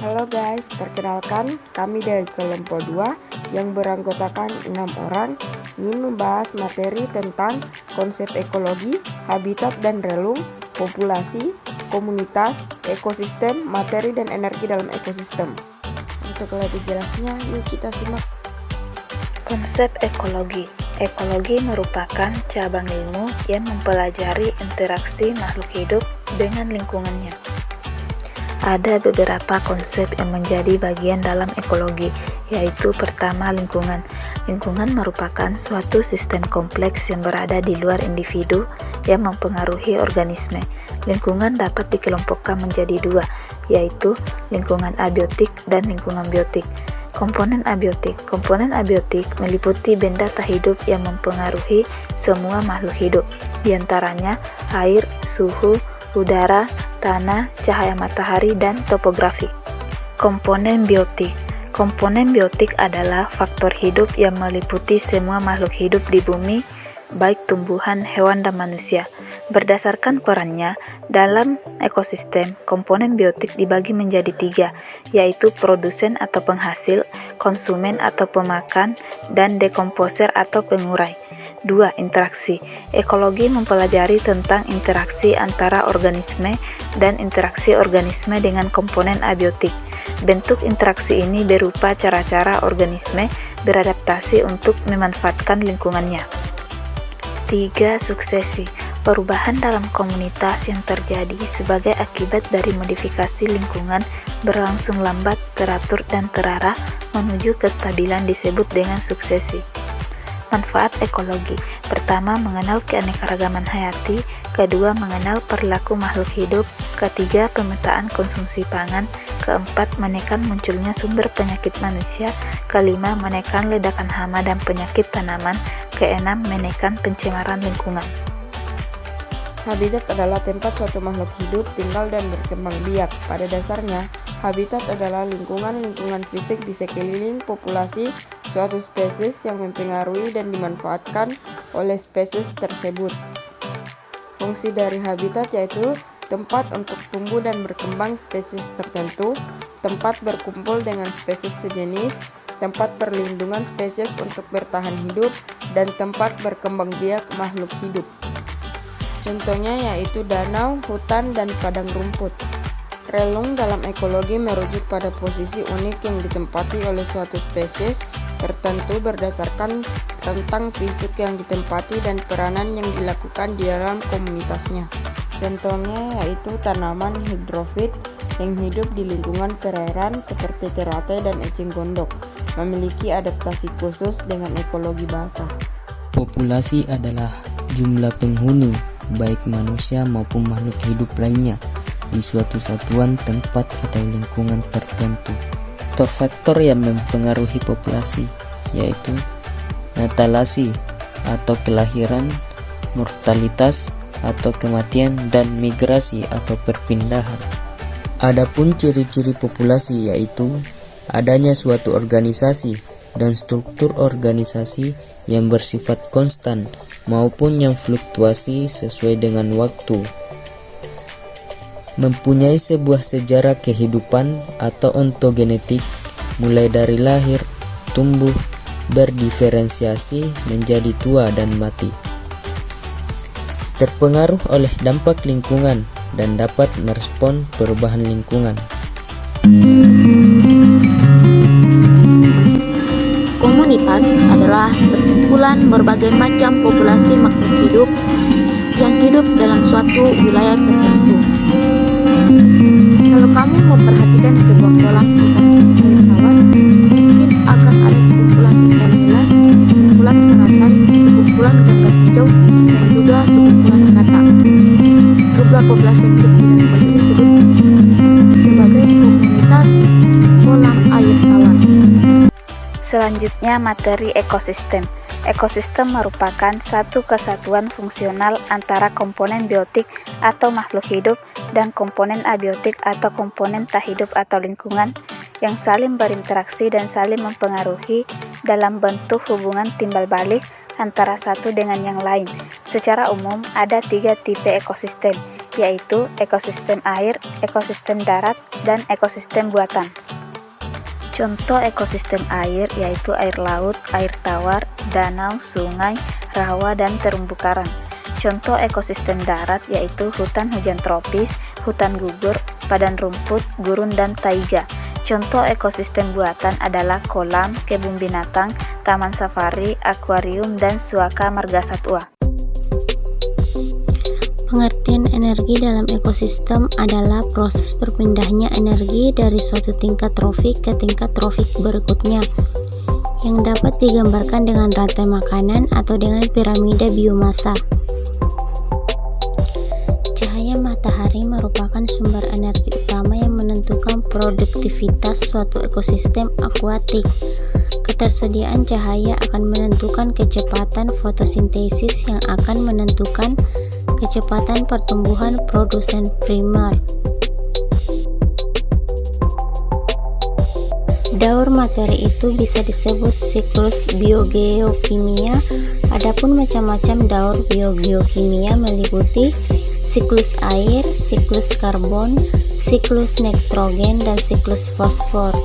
Halo guys, perkenalkan kami dari kelompok 2 yang beranggotakan 6 orang ingin membahas materi tentang konsep ekologi, habitat dan relung, populasi, komunitas, ekosistem, materi dan energi dalam ekosistem. Untuk lebih jelasnya, yuk kita simak. Konsep ekologi. Ekologi merupakan cabang ilmu yang mempelajari interaksi makhluk hidup dengan lingkungannya. Ada beberapa konsep yang menjadi bagian dalam ekologi, yaitu pertama lingkungan. Lingkungan merupakan suatu sistem kompleks yang berada di luar individu yang mempengaruhi organisme. Lingkungan dapat dikelompokkan menjadi dua, yaitu lingkungan abiotik dan lingkungan biotik. Komponen abiotik. Komponen abiotik meliputi benda tak hidup yang mempengaruhi semua makhluk hidup, diantaranya air, suhu, udara, tanah, cahaya matahari, dan topografi. Komponen biotik. Komponen biotik adalah faktor hidup yang meliputi semua makhluk hidup di bumi, baik tumbuhan, hewan, dan manusia. Berdasarkan perannya dalam ekosistem, komponen biotik dibagi menjadi tiga, yaitu produsen atau penghasil, konsumen atau pemakan, dan dekomposer atau pengurai. 2. Interaksi. Ekologi mempelajari tentang interaksi antara organisme dan interaksi organisme dengan komponen abiotik. Bentuk interaksi ini berupa cara-cara organisme beradaptasi untuk memanfaatkan lingkungannya. 3. Suksesi. Perubahan dalam komunitas yang terjadi sebagai akibat dari modifikasi lingkungan berlangsung lambat, teratur, dan terarah menuju kestabilan disebut dengan suksesi. Manfaat ekologi. Pertama, mengenal keanekaragaman hayati. Kedua, mengenal perilaku makhluk hidup. Ketiga, pemetaan konsumsi pangan. Keempat, menekan munculnya sumber penyakit manusia. Kelima, menekan ledakan hama dan penyakit tanaman. Keenam, menekan pencemaran lingkungan. Habitat adalah tempat suatu makhluk hidup tinggal dan berkembang biak. Pada dasarnya, habitat adalah lingkungan fisik di sekeliling populasi suatu spesies yang mempengaruhi dan dimanfaatkan oleh spesies tersebut. Fungsi dari habitat yaitu tempat untuk tumbuh dan berkembang spesies tertentu, tempat berkumpul dengan spesies sejenis, tempat perlindungan spesies untuk bertahan hidup, dan tempat berkembang biak makhluk hidup. Contohnya yaitu danau, hutan, dan padang rumput. Relung dalam ekologi merujuk pada posisi unik yang ditempati oleh suatu spesies tertentu berdasarkan tentang fisik yang ditempati dan peranan yang dilakukan di dalam komunitasnya. Contohnya yaitu tanaman hidrofit yang hidup di lingkungan perairan seperti teratai dan eceng gondok, memiliki adaptasi khusus dengan ekologi basah. Populasi adalah jumlah penghuni, baik manusia maupun makhluk hidup lainnya, di suatu satuan, tempat, atau lingkungan tertentu. Faktor-faktor yang mempengaruhi populasi yaitu natalasi atau kelahiran, mortalitas atau kematian, dan migrasi atau perpindahan. Adapun ciri-ciri populasi yaitu adanya suatu organisasi dan struktur organisasi yang bersifat konstan maupun yang fluktuasi sesuai dengan waktu. Mempunyai sebuah sejarah kehidupan atau ontogenetik mulai dari lahir, tumbuh, berdiferensiasi menjadi tua dan mati. Terpengaruh oleh dampak lingkungan dan dapat merespon perubahan lingkungan. Komunitas adalah sekumpulan berbagai macam populasi makhluk hidup yang hidup dalam suatu wilayah tertentu. Kalau kamu memperhatikan sebuah kolam ikan air tawar, mungkin akan ada sekumpulan ikan nila, sekumpulan teratai, sekumpulan gagak hijau, dan juga sekumpulan katak. Jumlah populasi yang hidup di dalam kolam ini disebut sebagai komunitas kolam air tawar. Selanjutnya, materi ekosistem. Ekosistem merupakan satu kesatuan fungsional antara komponen biotik atau makhluk hidup dan komponen abiotik atau komponen tak hidup atau lingkungan yang saling berinteraksi dan saling mempengaruhi dalam bentuk hubungan timbal balik antara satu dengan yang lain. Secara umum, ada 3 tipe ekosistem, yaitu ekosistem air, ekosistem darat, dan ekosistem buatan. Contoh ekosistem air yaitu air laut, air tawar, danau, sungai, rawa, dan terumbu karang. Contoh ekosistem darat yaitu hutan hujan tropis, hutan gugur, padang rumput, gurun, dan taiga. Contoh ekosistem buatan adalah kolam, kebun binatang, taman safari, akuarium, dan suaka marga satwa. Pengertian energi dalam ekosistem adalah proses berpindahnya energi dari suatu tingkat trofik ke tingkat trofik berikutnya, yang dapat digambarkan dengan rantai makanan atau dengan piramida biomasa. Cahaya matahari merupakan sumber energi utama yang menentukan produktivitas suatu ekosistem akuatik. Ketersediaan cahaya akan menentukan kecepatan fotosintesis yang akan menentukan kecepatan pertumbuhan produsen primer. Daur materi itu bisa disebut siklus biogeokimia. Adapun macam-macam daur biogeokimia meliputi siklus air, siklus karbon, siklus nitrogen, dan siklus fosfor.